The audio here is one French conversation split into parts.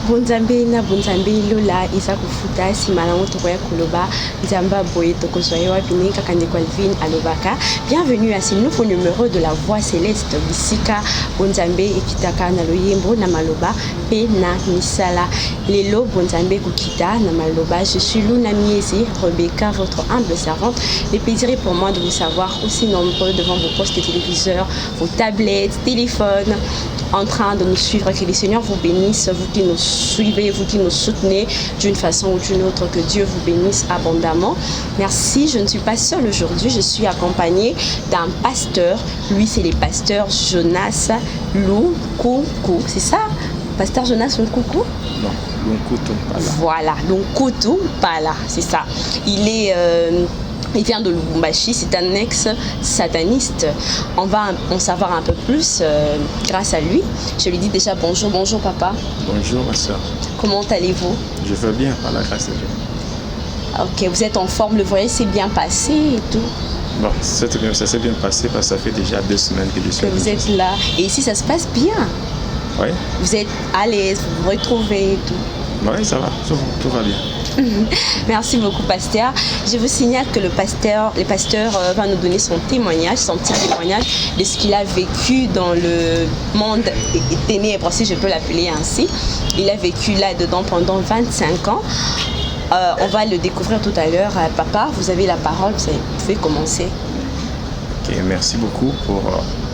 Bonzambe na bonzambe lola isa kufuta simalango tokoya koloba nzamba boye tokozwaye wapini kaka ndeko Alvin alobaka. Bienvenue à ce nouveau numéro de la voix céleste bisika bonzambe ekitaka na loyembo na maloba pe na misala. Lelo bonzambe kukita na maloba. Je suis Luna Miezi Rebecca, votre humble servante. Le plaisir est pour moi de vous savoir aussi nombreux devant vos postes de téléviseurs, vos tablettes, téléphones, en train de nous suivre. Que le Seigneur vous bénisse, vous qui nous suivez, vous qui nous soutenez d'une façon ou d'une autre, que Dieu vous bénisse abondamment. Merci, je ne suis pas seule aujourd'hui, je suis accompagnée d'un pasteur. Lui, c'est le pasteur Jonas Lukuku, c'est ça? Pasteur Jonas Lukuku? Non, Lunkutu Mpala. Voilà, Lunkutu Mpala, c'est ça. Il vient de Lubumbashi, c'est un ex-sataniste. On va en savoir un peu plus grâce à lui. Je lui dis déjà bonjour, bonjour papa. Bonjour ma soeur. Comment allez-vous? Je vais bien par la grâce de Dieu. Ok, vous êtes en forme, le voyage s'est bien passé et tout? Bon, ça s'est bien passé parce que ça fait déjà 2 semaines que je suis que vous êtes là. Et ici ça se passe bien? Oui. Vous êtes à l'aise, vous vous retrouvez et tout? Oui, ça va, tout va bien. Merci beaucoup, pasteur. Je vous signale que le pasteur va nous donner son témoignage, son petit témoignage de ce qu'il a vécu dans le monde ténèbres, si je peux l'appeler ainsi. Il a vécu là-dedans pendant 25 ans. On va le découvrir tout à l'heure. Papa, vous avez la parole, vous pouvez commencer. Ok, merci beaucoup pour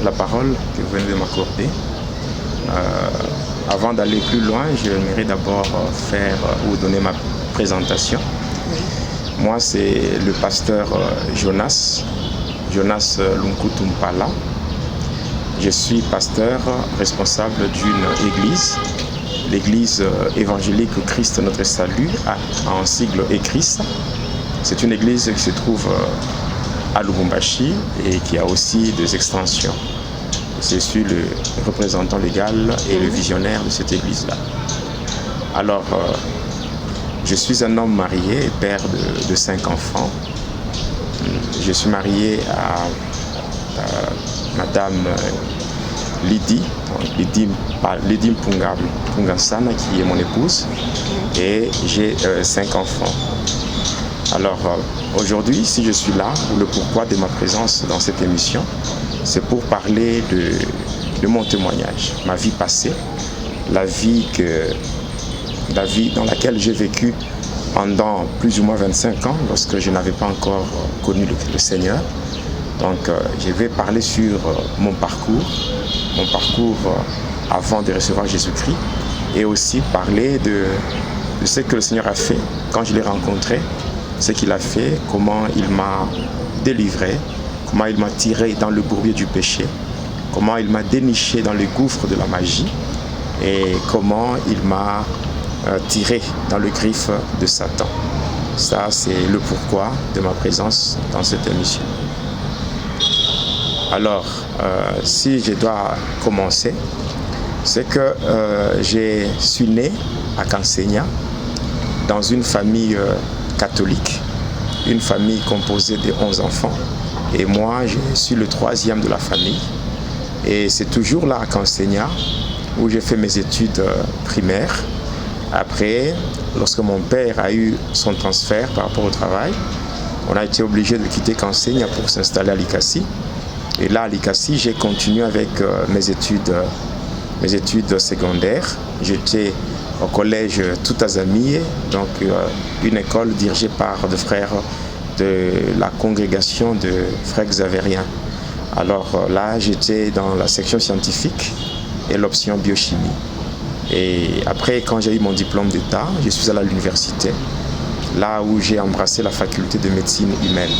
la parole que vous venez de m'accorder. Avant d'aller plus loin, j'aimerais d'abord vous donner ma présentation. Oui. Moi, c'est le pasteur Jonas Lunkutu Mpala. Je suis pasteur responsable d'une église, l'église évangélique Christ notre salut, en sigle ECHRIST. C'est une église qui se trouve à Lubumbashi et qui a aussi des extensions. Je suis le représentant légal et le visionnaire de cette église-là. Alors, je suis un homme marié et père de 5 enfants. Je suis marié à Madame Lydie Mpungasana, qui est mon épouse, et j'ai 5 enfants. Alors, aujourd'hui, si je suis là, le pourquoi de ma présence dans cette émission, c'est pour parler de mon témoignage, ma vie passée, la vie dans laquelle j'ai vécu pendant plus ou moins 25 ans, lorsque je n'avais pas encore connu le Seigneur. Donc, je vais parler sur mon parcours avant de recevoir Jésus-Christ, et aussi parler de ce que le Seigneur a fait quand je l'ai rencontré, ce qu'il a fait, comment il m'a délivré, comment il m'a tiré dans le bourbier du péché, comment il m'a déniché dans le gouffre de la magie, et comment il m'a tiré dans le griffe de Satan. Ça, c'est le pourquoi de ma présence dans cette émission. Alors, si je dois commencer, c'est que je suis né à Kansenya, dans une famille catholique, une famille composée de 11 enfants. Et moi, je suis le 3e de la famille. Et c'est toujours là à Kansenya où j'ai fait mes études primaires. Après, lorsque mon père a eu son transfert par rapport au travail, on a été obligé de quitter Kansenya pour s'installer à Likasi. Et là, à Likasi, j'ai continué avec mes études secondaires. J'étais au collège Toutazamié, donc une école dirigée par des frères de la congrégation de frères xavériens. Alors là, j'étais dans la section scientifique et l'option biochimie. Et après, quand j'ai eu mon diplôme d'État, je suis allé à l'université, là où j'ai embrassé la faculté de médecine humaine.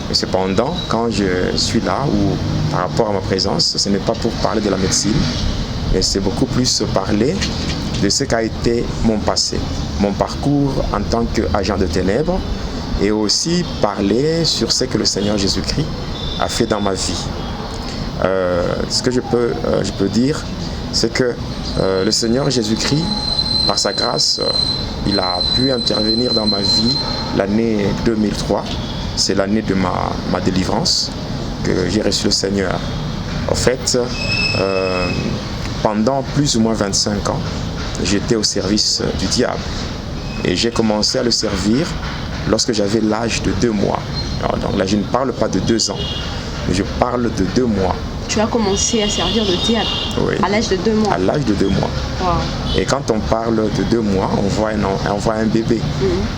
Mais cependant, quand je suis là, ou par rapport à ma présence, ce n'est pas pour parler de la médecine, mais c'est beaucoup plus parler de ce qu'a été mon passé, mon parcours en tant qu'agent de ténèbres, et aussi parler sur ce que le Seigneur Jésus-Christ a fait dans ma vie. Ce que je peux dire, c'est que le Seigneur Jésus-Christ, par sa grâce, il a pu intervenir dans ma vie l'année 2003. C'est l'année de ma délivrance que j'ai reçu le Seigneur. En fait, pendant plus ou moins 25 ans, j'étais au service du diable. Et j'ai commencé à le servir lorsque j'avais l'âge de 2 mois. Alors, donc là, je ne parle pas de 2 ans, mais je parle de 2 mois. Tu as commencé à servir le diable Oui. À l'âge de 2 mois. À l'âge de 2 mois. Wow. Et quand on parle de 2 mois, on voit un bébé.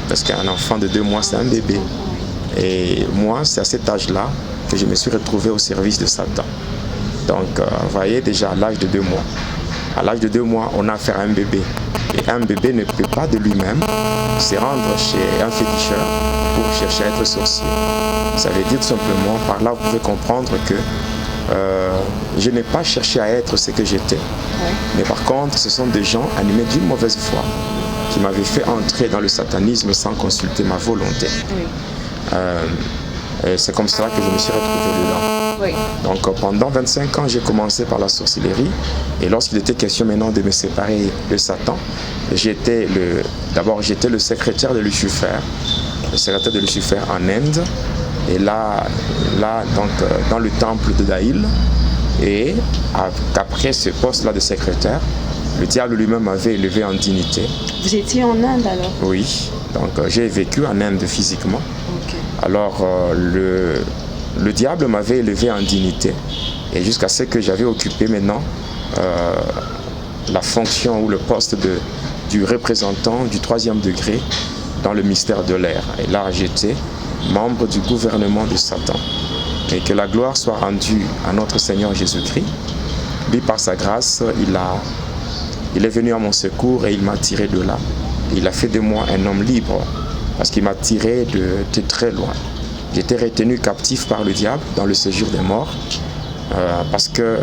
Parce qu'un enfant de 2 mois, c'est un bébé. Et moi, c'est à cet âge-là que je me suis retrouvé au service de Satan. Donc, vous voyez déjà à l'âge de 2 mois. À l'âge de 2 mois, on a affaire à un bébé. Et un bébé ne peut pas de lui-même se rendre chez un féticheur pour chercher à être sorcier. Ça veut dire tout simplement, par là, vous pouvez comprendre que je n'ai pas cherché à être ce que j'étais. Mais par contre, ce sont des gens animés d'une mauvaise foi qui m'avaient fait entrer dans le satanisme sans consulter ma volonté. C'est comme ça que je me suis retrouvé dedans. Donc pendant 25 ans, j'ai commencé par la sorcellerie. Et lorsqu'il était question maintenant de me séparer de Satan, d'abord j'étais le secrétaire de Lucifer, en Inde. Et là donc, dans le temple de Daïl. Et après ce poste-là de secrétaire, le diable lui-même m'avait élevé en dignité. Vous étiez en Inde alors? Oui, donc j'ai vécu en Inde physiquement. Alors le diable m'avait élevé en dignité. Et jusqu'à ce que j'avais occupé maintenant la fonction ou le poste du représentant du 3e degré dans le mystère de l'air. Et là, j'étais membre du gouvernement de Satan. Et que la gloire soit rendue à notre Seigneur Jésus-Christ. Lui, par sa grâce, il est venu à mon secours et il m'a tiré de là. Il a fait de moi un homme libre parce qu'il m'a tiré de très loin. J'étais retenu captif par le diable dans le séjour des morts parce que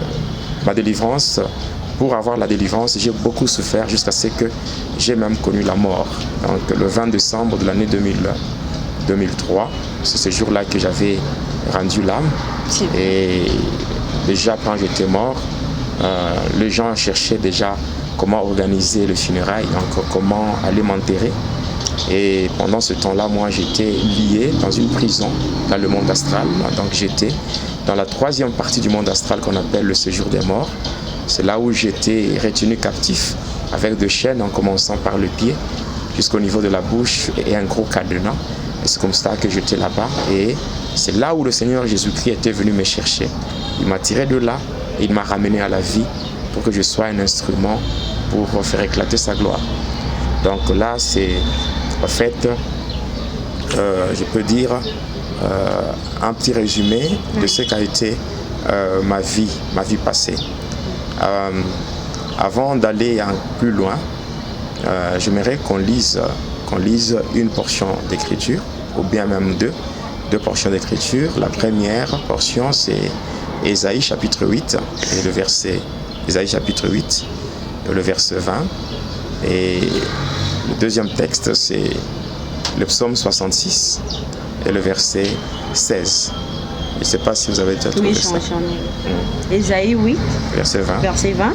ma délivrance, pour avoir la délivrance, j'ai beaucoup souffert jusqu'à ce que j'ai même connu la mort. Donc le 20 décembre de l'année 2003, c'est ce jour-là que j'avais rendu l'âme. Et déjà quand j'étais mort, les gens cherchaient déjà comment organiser le funérail, donc comment aller m'enterrer. Et pendant ce temps-là, moi j'étais lié dans une prison dans le monde astral. Donc j'étais dans la 3e partie du monde astral qu'on appelle le séjour des morts. C'est là où j'étais retenu captif avec 2 chaînes en commençant par le pied jusqu'au niveau de la bouche et un gros cadenas. Et c'est comme ça que j'étais là-bas. Et c'est là où le Seigneur Jésus-Christ était venu me chercher. Il m'a tiré de là et il m'a ramené à la vie pour que je sois un instrument pour faire éclater sa gloire. Donc là, c'est en fait, je peux dire, un petit résumé de ce qu'a été ma vie passée. Avant d'aller plus loin, j'aimerais qu'on lise une portion d'écriture, ou bien même deux portions d'écriture. La première portion, c'est Ésaïe chapitre 8, et le verset, Ésaïe chapitre 8, le verset 20. Et le 2e texte, c'est le psaume 66, et le verset 16. Je ne sais pas si vous avez déjà trouvé ça. Ésaïe 8, verset 20. Verset 20.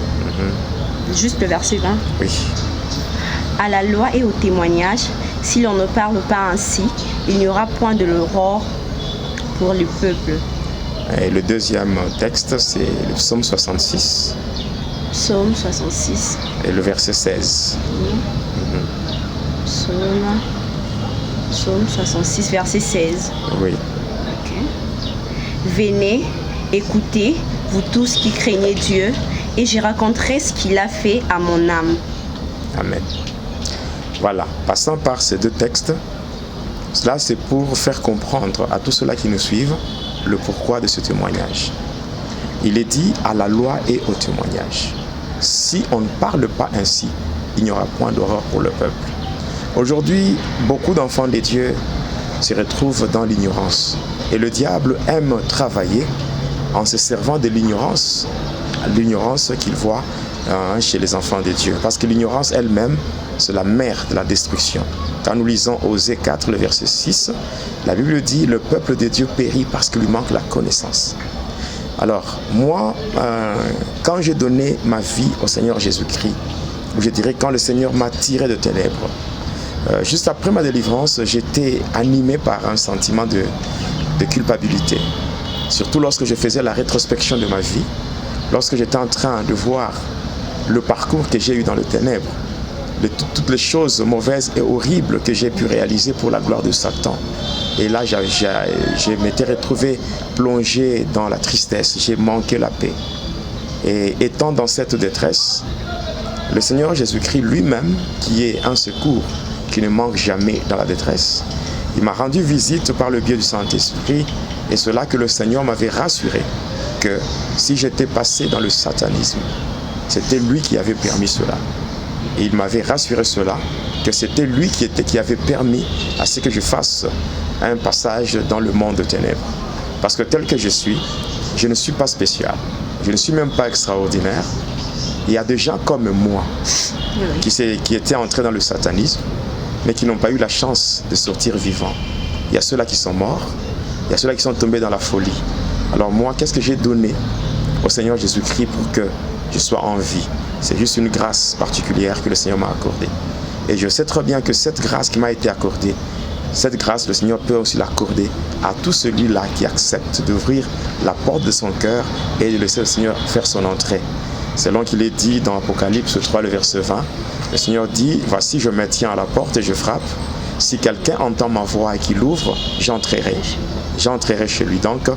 Juste le verset 20. Oui. À la loi et au témoignage, si l'on ne parle pas ainsi, il n'y aura point de l'aurore pour le peuple. Et le 2e texte, c'est le psaume 66. Psaume 66. Et le verset 16. Psaume 66, verset 16. Oui. Venez, écoutez, vous tous qui craignez Dieu, et je raconterai ce qu'il a fait à mon âme. Amen. Voilà, passant par ces 2 textes, cela c'est pour faire comprendre à tous ceux-là qui nous suivent le pourquoi de ce témoignage. Il est dit à la loi et au témoignage. Si on ne parle pas ainsi, il n'y aura point d'horreur pour le peuple. Aujourd'hui, beaucoup d'enfants de Dieu se retrouvent dans l'ignorance. Et le diable aime travailler en se servant de l'ignorance qu'il voit chez les enfants de Dieu. Parce que l'ignorance elle-même, c'est la mère de la destruction. Quand nous lisons Osée 4, le verset 6, la Bible dit « Le peuple de Dieu périt parce qu'il lui manque la connaissance ». Alors, moi, quand j'ai donné ma vie au Seigneur Jésus-Christ, ou je dirais quand le Seigneur m'a tiré de ténèbres, juste après ma délivrance, j'étais animé par un sentiment de culpabilité. Surtout lorsque je faisais la rétrospection de ma vie, lorsque j'étais en train de voir le parcours que j'ai eu dans les ténèbres, toutes les choses mauvaises et horribles que j'ai pu réaliser pour la gloire de Satan. Et là, je m'étais retrouvé plongé dans la tristesse, j'ai manqué la paix. Et étant dans cette détresse, le Seigneur Jésus-Christ lui-même, qui est un secours, qui ne manque jamais dans la détresse, il m'a rendu visite par le biais du Saint-Esprit, et cela que le Seigneur m'avait rassuré que si j'étais passé dans le satanisme, c'était lui qui avait permis cela. Et il m'avait rassuré cela, que c'était lui qui avait permis à ce que je fasse un passage dans le monde de ténèbres. Parce que tel que je ne suis pas spécial. Je ne suis même pas extraordinaire. Il y a des gens comme moi qui étaient entrés dans le satanisme, mais qui n'ont pas eu la chance de sortir vivants. Il y a ceux-là qui sont morts, il y a ceux-là qui sont tombés dans la folie. Alors moi, qu'est-ce que j'ai donné au Seigneur Jésus-Christ pour que je sois en vie? C'est juste une grâce particulière que le Seigneur m'a accordée. Et je sais très bien que cette grâce qui m'a été accordée, cette grâce, le Seigneur peut aussi l'accorder à tout celui-là qui accepte d'ouvrir la porte de son cœur et de laisser le Seigneur faire son entrée. Selon qu'il est dit dans Apocalypse 3, le verset 20, le Seigneur dit, « Voici, je me tiens à la porte et je frappe. Si quelqu'un entend ma voix et qu'il l'ouvre, j'entrerai. J'entrerai chez lui. » Donc,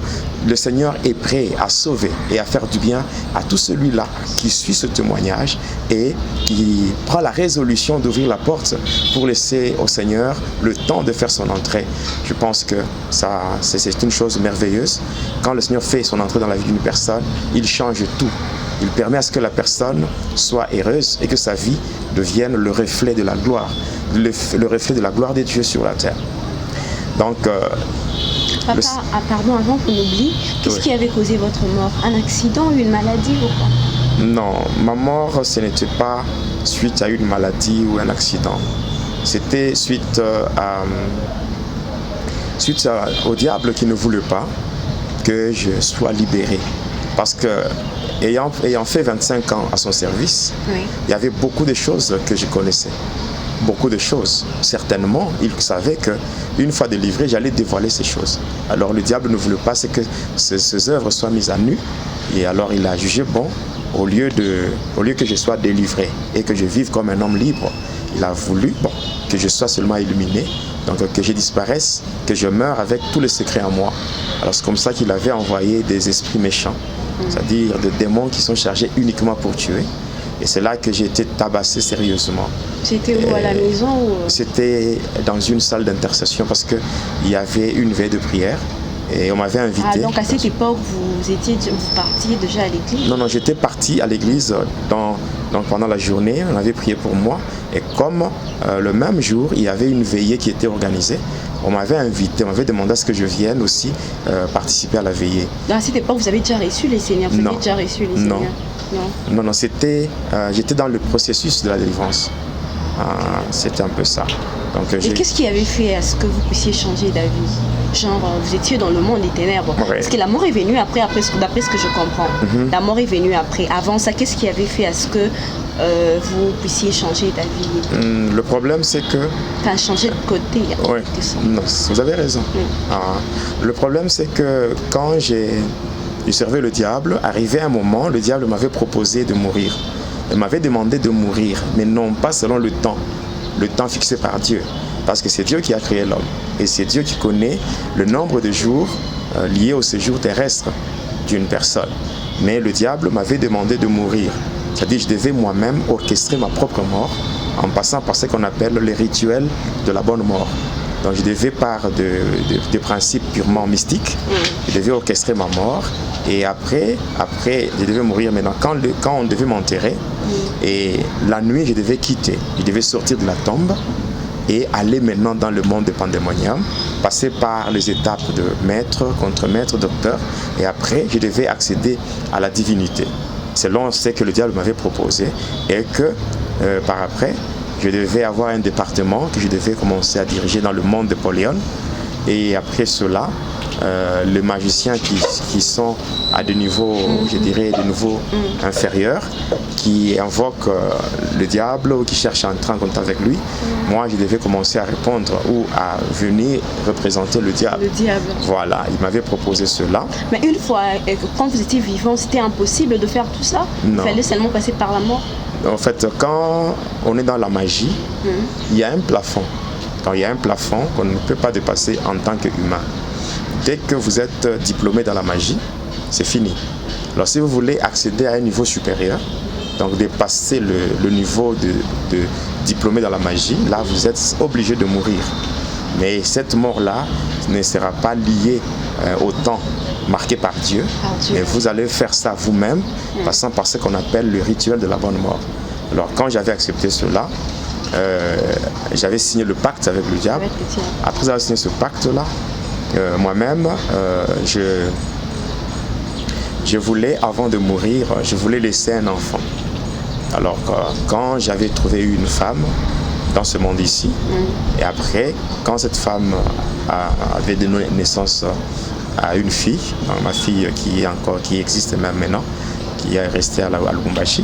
le Seigneur est prêt à sauver et à faire du bien à tout celui-là qui suit ce témoignage et qui prend la résolution d'ouvrir la porte pour laisser au Seigneur le temps de faire son entrée. Je pense que c'est une chose merveilleuse. Quand le Seigneur fait son entrée dans la vie d'une personne, il change tout. Il permet à ce que la personne soit heureuse et que sa vie devienne le reflet de la gloire, le reflet de la gloire de Dieu sur la terre. Donc, Papa, pardon, avant qu'on oublie, qu'est-ce qui avait causé votre mort? Un accident, une maladie ou quoi? Non, ma mort, ce n'était pas suite à une maladie ou un accident. C'était suite au diable qui ne voulait pas que je sois libéré. Parce que, ayant fait 25 ans à son service, il y avait beaucoup de choses que je connaissais. Beaucoup de choses. Certainement, il savait qu'une fois délivré, j'allais dévoiler ces choses. Alors le diable ne voulait pas que ces œuvres soient mises à nu. Et alors il a jugé bon, au lieu que je sois délivré et que je vive comme un homme libre, il a voulu que je sois seulement illuminé, donc que je disparaisse, que je meure avec tous les secrets en moi. Alors c'est comme ça qu'il avait envoyé des esprits méchants, c'est-à-dire des démons qui sont chargés uniquement pour tuer. Et c'est là que j'ai été tabassé sérieusement. C'était où, à la maison ou... C'était dans une salle d'intercession parce qu'il y avait une veille de prière et on m'avait invité. Ah, donc à cette époque, vous partiez déjà à l'église? Non, j'étais parti à l'église donc pendant la journée, on avait prié pour moi. Et comme le même jour, il y avait une veillée qui était organisée, on m'avait invité, on m'avait demandé à ce que je vienne aussi participer à la veillée. À cette époque, vous avez déjà reçu les Seigneurs? Vous avez déjà reçu les Seigneurs? Non, j'étais dans le processus de la délivrance. C'était un peu ça. Donc, et qu'est-ce qui avait fait à ce que vous puissiez changer d'avis? Genre, vous étiez dans le monde des ténèbres. Ouais. Parce que la mort est venue après d'après ce que je comprends. La mort est venue après. Avant ça, qu'est-ce qui avait fait à ce que vous puissiez changer d'avis? Le problème, c'est que... Enfin, changer de côté. Oui, non, vous avez raison. Le problème, c'est que quand j'ai servi le diable, arrivé un moment, le diable m'avait proposé de mourir. Il m'avait demandé de mourir, mais non pas selon le temps fixé par Dieu. Parce que c'est Dieu qui a créé l'homme. Et c'est Dieu qui connaît le nombre de jours liés au séjour terrestre d'une personne. Mais le diable m'avait demandé de mourir. C'est-à-dire que je devais moi-même orchestrer ma propre mort en passant par ce qu'on appelle les rituels de la bonne mort. Donc je devais, par des principes purement mystiques, je devais orchestrer ma mort. Et après, je devais mourir. Maintenant, quand on devait m'enterrer, et la nuit, je devais quitter. Je devais sortir de la tombe et aller maintenant dans le monde de pandémonium, passer par les étapes de maître, contre-maître, docteur. Et après, je devais accéder à la divinité, selon ce que le diable m'avait proposé. Et que, par après, je devais avoir un département que je devais commencer à diriger dans le monde de Polion. Et après cela, les magiciens qui sont à des niveaux, je dirais, des niveaux inférieurs, qui invoquent le diable ou qui cherchent à entrer en contact avec lui, moi je devais commencer à répondre ou à venir représenter le diable. Le diable. Voilà, il m'avait proposé cela. Mais une fois, quand vous étiez vivant, c'était impossible de faire tout ça? Non. Il fallait seulement passer par la mort? En fait, quand on est dans la magie, il y a un plafond. Quand il y a un plafond qu'on ne peut pas dépasser en tant qu'humain. Dès que vous êtes diplômé dans la magie, c'est fini. Alors si vous voulez accéder à un niveau supérieur, donc dépasser le niveau de diplômé dans la magie, là vous êtes obligé de mourir. Mais cette mort-là ne sera pas liée au temps marqué par Dieu, mais vous allez faire ça vous-même, passant par ce qu'on appelle le rituel de la bonne mort. Alors quand j'avais accepté cela, j'avais signé le pacte avec le diable. Après avoir signé ce pacte-là, moi-même, je voulais, avant de mourir, je voulais laisser un enfant. Alors quand j'avais trouvé une femme dans ce monde ici, et après, quand cette femme avait donné naissance à une fille, donc ma fille qui existe même maintenant, qui est restée à Lubumbashi.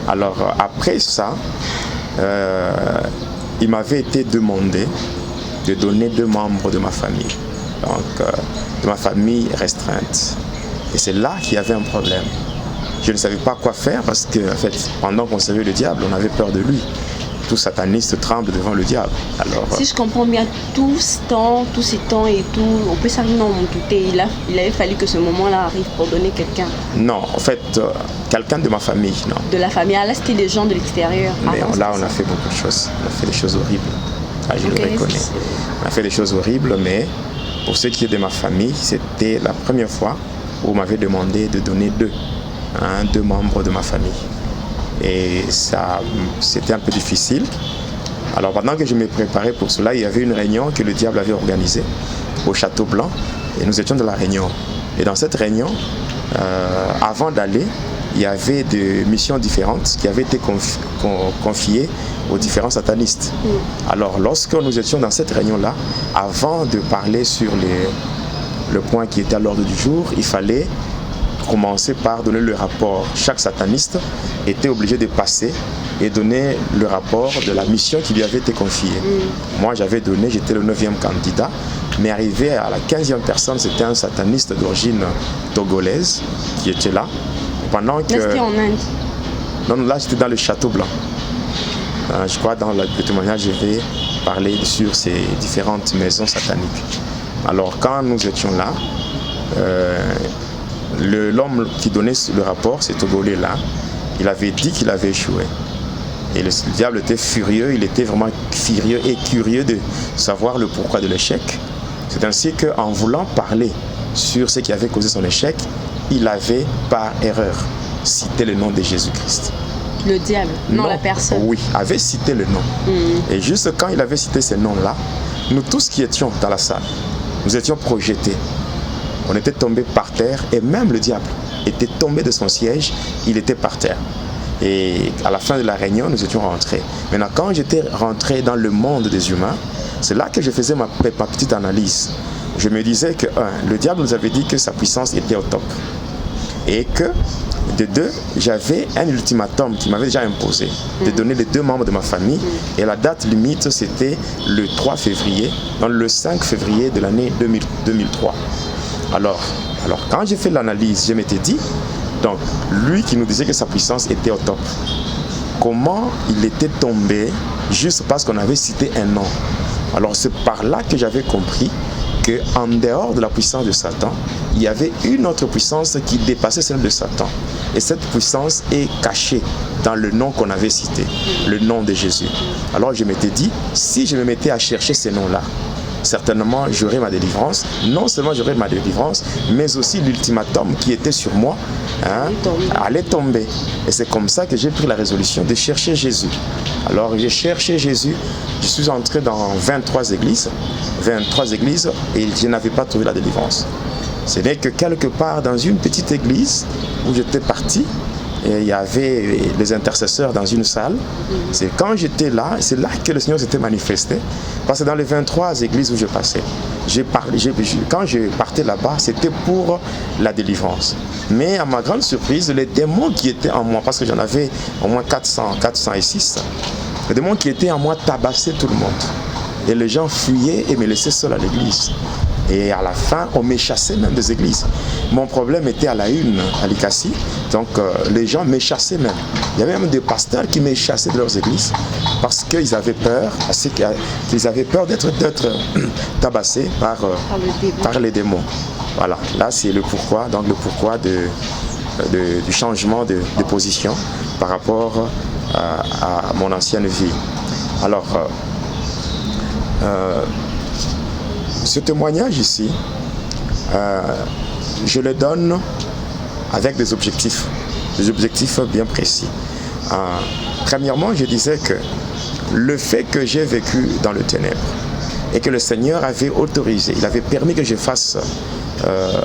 Alors après ça, il m'avait été demandé de donner 2 membres de ma famille, donc de ma famille restreinte. Et c'est là qu'il y avait un problème. Je ne savais pas quoi faire parce que, en fait, pendant qu'on servait le diable, on avait peur de lui. Tout sataniste tremble devant le diable. Alors, si je comprends bien, tous ces temps et tout, on peut s'arriver dans mon tout. Il avait fallu que ce moment-là arrive pour donner quelqu'un. Non, en fait, quelqu'un de ma famille, non. De la famille. Ah, là, c'était des gens de l'extérieur. Mais là, on a fait beaucoup de choses. On a fait des choses horribles. Ah, je le reconnais. On a fait des choses horribles, mais pour ce qui est de ma famille, c'était la première fois où on m'avait demandé de donner 2 membres de ma famille. Et ça, c'était un peu difficile. Alors pendant que je me préparais pour cela, il y avait une réunion que le diable avait organisée au Château Blanc. Et nous étions dans la réunion. Et dans cette réunion, avant d'aller, il y avait des missions différentes qui avaient été confiées aux différents satanistes. Alors lorsque nous étions dans cette réunion-là, avant de parler sur le point qui était à l'ordre du jour, il fallait commencer par donner le rapport. Chaque sataniste était obligé de passer et donner le rapport de la mission qui lui avait été confiée. Moi, j'avais donné, j'étais le 9e candidat, mais arrivé à la 15e personne, c'était un sataniste d'origine togolaise qui était là. Pendant que... C'était en Inde? Non, là, j'étais dans le Château Blanc. Je crois dans le témoignage, je vais parler sur ces différentes maisons sataniques. Alors, quand nous étions là, l'homme qui donnait le rapport, ce Togolais-là, il avait dit qu'il avait échoué. Et le diable était furieux, il était vraiment furieux et curieux de savoir le pourquoi de l'échec. C'est ainsi qu'en voulant parler sur ce qui avait causé son échec, il avait par erreur cité le nom de Jésus-Christ. Le diable, non la personne. Oui, avait cité le nom. Et juste quand il avait cité ce nom-là, nous tous qui étions dans la salle, nous étions projetés. On était tombés par terre et même le diable était tombé de son siège, il était par terre. Et à la fin de la réunion, nous étions rentrés. Maintenant, quand j'étais rentré dans le monde des humains, c'est là que je faisais ma petite analyse. Je me disais que, le diable nous avait dit que sa puissance était au top. Et que, de 2, j'avais un ultimatum qui m'avait déjà imposé de donner les 2 membres de ma famille. Et la date limite, c'était le 3 février, donc le 5 février de l'année 2003. Alors, quand j'ai fait l'analyse, je m'étais dit, donc, lui qui nous disait que sa puissance était au top, comment il était tombé juste parce qu'on avait cité un nom? Alors, c'est par là que j'avais compris qu'en dehors de la puissance de Satan, il y avait une autre puissance qui dépassait celle de Satan. Et cette puissance est cachée dans le nom qu'on avait cité, le nom de Jésus. Alors, je m'étais dit, si je me mettais à chercher ces noms-là, certainement j'aurai ma délivrance. Non seulement j'aurai ma délivrance, mais aussi l'ultimatum qui était sur moi allait tomber. Et c'est comme ça que j'ai pris la résolution de chercher Jésus. Alors j'ai cherché Jésus, je suis entré dans 23 églises et je n'avais pas trouvé la délivrance. Ce n'est que quelque part dans une petite église où j'étais parti, et il y avait les intercesseurs dans une salle. C'est quand j'étais là, c'est là que le Seigneur s'était manifesté. Parce que dans les 23 églises où je passais, quand je partais là-bas, c'était pour la délivrance. Mais à ma grande surprise, les démons qui étaient en moi, parce que j'en avais au moins 406, les démons qui étaient en moi tabassaient tout le monde. Et les gens fuyaient et me laissaient seul à l'église. Et à la fin, on m'échassait même des églises. Mon problème était à la une, à Likasi. Donc, les gens m'échassaient même. Il y avait même des pasteurs qui m'échassaient de leurs églises parce qu'ils avaient peur, d'être tabassés par les démons. Voilà, là c'est le pourquoi, donc le pourquoi du changement de position par rapport à mon ancienne vie. Alors, ce témoignage ici, je le donne avec des objectifs bien précis. Premièrement, je disais que le fait que j'ai vécu dans le ténèbre et que le Seigneur avait autorisé, il avait permis que je fasse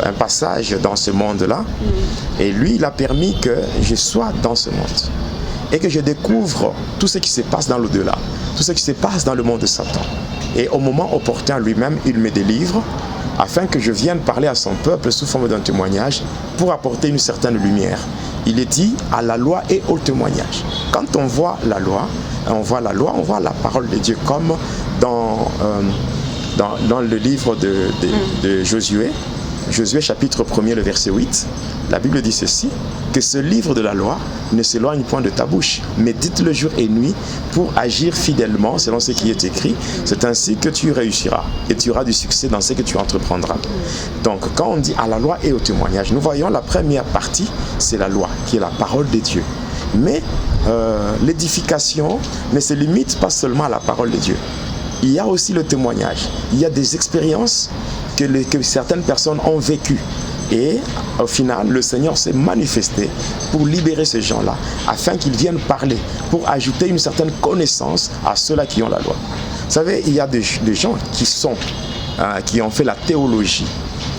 un passage dans ce monde-là, et lui, il a permis que je sois dans ce monde et que je découvre tout ce qui se passe dans l'au-delà, tout ce qui se passe dans le monde de Satan. Et au moment opportun, lui-même, il me délivre afin que je vienne parler à son peuple sous forme d'un témoignage pour apporter une certaine lumière. Il est dit à la loi et au témoignage. Quand on voit la loi, on voit la parole de Dieu, comme dans le livre de Josué, Josué chapitre 1er, le verset 8, la Bible dit ceci, que ce livre de la loi ne s'éloigne point de ta bouche, mais dites-le jour et nuit pour agir fidèlement selon ce qui est écrit. C'est ainsi que tu réussiras et tu auras du succès dans ce que tu entreprendras. Donc, quand on dit à la loi et au témoignage, nous voyons la première partie, c'est la loi, qui est la parole de Dieu. Mais l'édification ne se limite pas seulement à la parole de Dieu. Il y a aussi le témoignage. Il y a des expériences que certaines personnes ont vécues. Et au final, le Seigneur s'est manifesté pour libérer ces gens-là, afin qu'ils viennent parler, pour ajouter une certaine connaissance à ceux-là qui ont la loi. Vous savez, il y a des gens qui ont fait la théologie,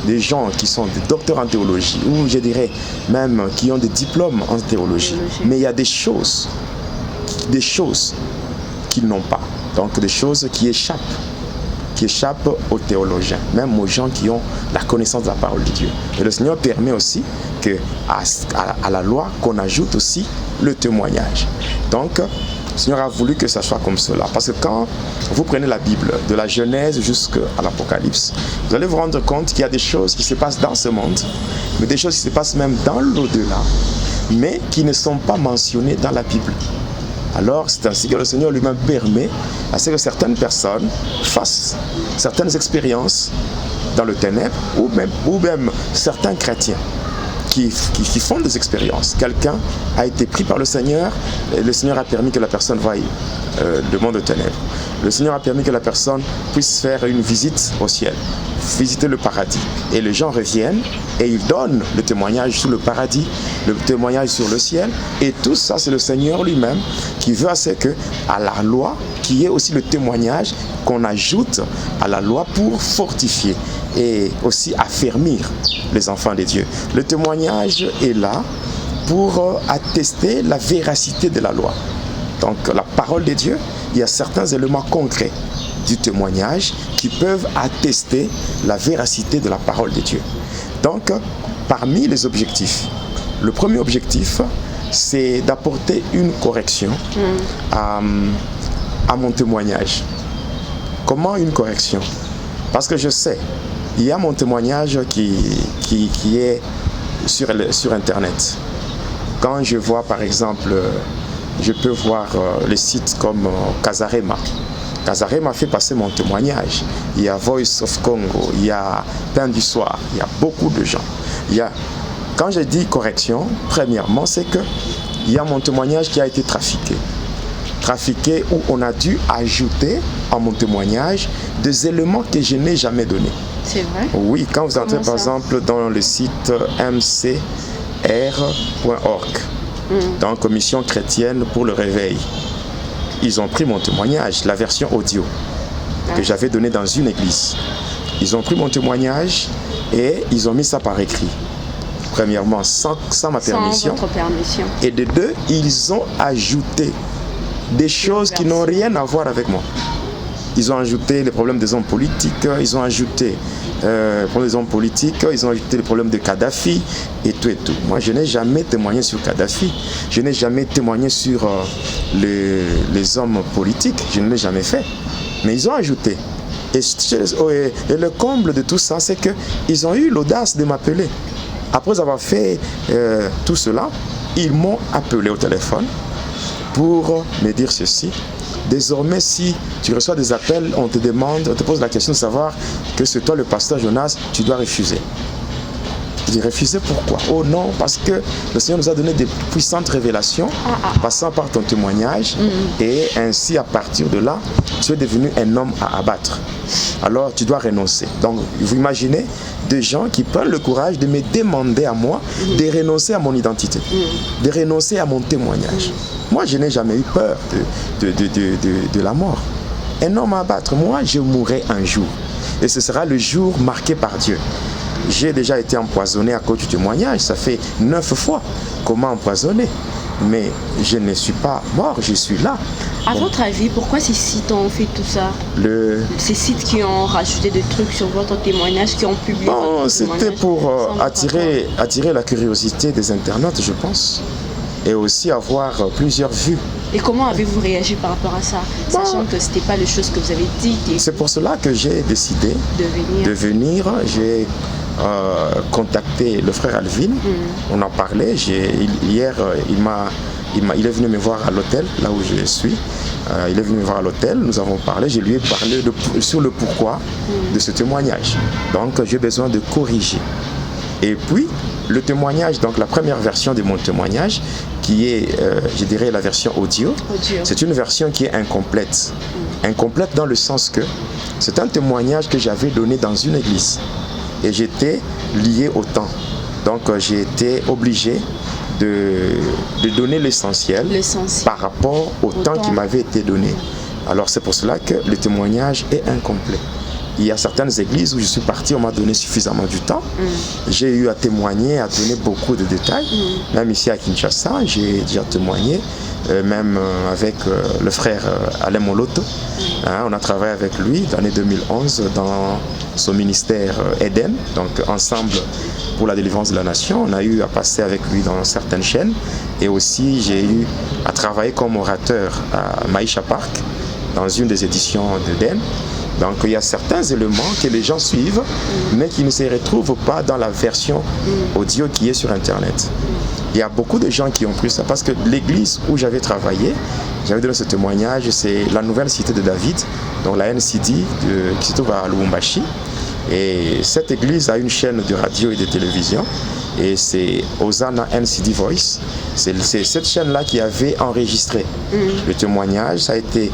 des gens qui sont des docteurs en théologie, ou je dirais même qui ont des diplômes en théologie. Mais il y a des choses qu'ils n'ont pas. Donc des choses qui échappent aux théologiens, même aux gens qui ont la connaissance de la parole de Dieu. Et le Seigneur permet aussi à la loi qu'on ajoute aussi le témoignage. Donc, le Seigneur a voulu que ça soit comme cela. Parce que quand vous prenez la Bible, de la Genèse jusqu'à l'Apocalypse, vous allez vous rendre compte qu'il y a des choses qui se passent dans ce monde, mais des choses qui se passent même dans l'au-delà, mais qui ne sont pas mentionnées dans la Bible. Alors, c'est ainsi que le Seigneur lui-même permet à ce que certaines personnes fassent certaines expériences dans le ténèbre, ou même certains chrétiens qui font des expériences. Quelqu'un a été pris par le Seigneur, et le Seigneur a permis que la personne voie le monde de ténèbres. Le Seigneur a permis que la personne puisse faire une visite au ciel, visiter le paradis. Et les gens reviennent et ils donnent le témoignage sur le paradis, le témoignage sur le ciel. Et tout ça, c'est le Seigneur lui-même qui veut à ce que, à la loi, qui est aussi le témoignage qu'on ajoute à la loi pour fortifier et aussi affermir les enfants de Dieu. Le témoignage est là pour attester la véracité de la loi. Donc la parole de Dieu, il y a certains éléments concrets du témoignage qui peuvent attester la véracité de la parole de Dieu. Donc, parmi les objectifs, le premier objectif, c'est d'apporter une correction à mon témoignage. Comment une correction? Parce que je sais, il y a mon témoignage qui est sur Internet. Quand je vois, par exemple, je peux voir les sites comme Casarema. Casarema fait passer mon témoignage. Il y a Voice of Congo, il y a Pain du Soir, il y a beaucoup de gens. Quand je dis correction, premièrement, c'est qu'il y a mon témoignage qui a été trafiqué. Trafiqué où on a dû ajouter à mon témoignage des éléments que je n'ai jamais donnés. C'est vrai? Oui, quand vous entrez par exemple dans le site mcr.org, donc Mission chrétienne pour le réveil, ils ont pris mon témoignage, la version audio que j'avais donnée dans une église. Ils ont pris mon témoignage et ils ont mis ça par écrit. Premièrement, sans ma permission. Sans votre permission. Et de deux, ils ont ajouté des choses qui n'ont rien à voir avec moi. Ils ont ajouté les problèmes des hommes politiques, ils ont ajouté les problèmes des hommes politiques, ils ont ajouté les problèmes de Kadhafi et tout et tout. Moi, je n'ai jamais témoigné sur Kadhafi, je n'ai jamais témoigné sur les hommes politiques, je ne l'ai jamais fait. Mais ils ont ajouté Et le comble de tout ça, c'est qu'ils ont eu l'audace de m'appeler. Après avoir fait tout cela, ils m'ont appelé au téléphone pour me dire ceci. Désormais, si tu reçois des appels, on te pose la question de savoir que c'est toi le pasteur Jonas, tu dois refuser. Je dis refuser pourquoi? Oh non, parce que le Seigneur nous a donné des puissantes révélations, passant par ton témoignage, et ainsi à partir de là, tu es devenu un homme à abattre. Alors tu dois renoncer. Donc vous imaginez des gens qui prennent le courage de me demander à moi de renoncer à mon identité, de renoncer à mon témoignage. Moi, je n'ai jamais eu peur de la mort. Un homme à abattre, moi, je mourrai un jour. Et ce sera le jour marqué par Dieu. J'ai déjà été empoisonné à cause du témoignage, ça fait 9 fois. Comment empoisonner? Mais je ne suis pas mort, je suis là. À votre avis, pourquoi ces sites ont fait tout ça? Ces sites qui ont rajouté des trucs sur votre témoignage, qui ont publié votre témoignage? C'était pour attirer la curiosité des internautes, je pense. Et aussi avoir plusieurs vues. Et comment avez-vous réagi par rapport à ça, sachant que ce n'était pas les choses que vous avez dites? C'est pour cela que j'ai décidé de venir. J'ai contacté le frère Alvin. On en parlait. Hier, il est venu me voir à l'hôtel, là où je suis. Il est venu me voir à l'hôtel, nous avons parlé. Je lui ai parlé sur le pourquoi de ce témoignage. Donc, j'ai besoin de corriger. Et puis, le témoignage, donc la première version de mon témoignage, qui est, je dirais, la version audio. C'est une version qui est incomplète. Incomplète dans le sens que c'est un témoignage que j'avais donné dans une église. Et j'étais lié au temps. Donc, j'ai été obligé de donner l'essentiel par rapport au temps qui m'avait été donné. Alors, c'est pour cela que le témoignage est incomplet. Il y a certaines églises où je suis parti, on m'a donné suffisamment du temps. J'ai eu à témoigner, à donner beaucoup de détails. Même ici à Kinshasa, j'ai déjà témoigné, même avec le frère Alain Moloto. On a travaillé avec lui dans l'année 2011 dans son ministère Eden, donc ensemble pour la délivrance de la nation. On a eu à passer avec lui dans certaines chaînes. Et aussi, j'ai eu à travailler comme orateur à Maïcha Park, dans une des éditions d'Eden. Donc il y a certains éléments que les gens suivent, mais qui ne se retrouvent pas dans la version audio qui est sur Internet. Il y a beaucoup de gens qui ont pris ça parce que l'église où j'avais travaillé, j'avais donné ce témoignage, c'est la nouvelle cité de David, donc la NCD qui se trouve à Lubumbashi. Et cette église a une chaîne de radio et de télévision. Et c'est Hosanna NCD Voice. C'est cette chaîne-là qui avait enregistré le témoignage. Ça a été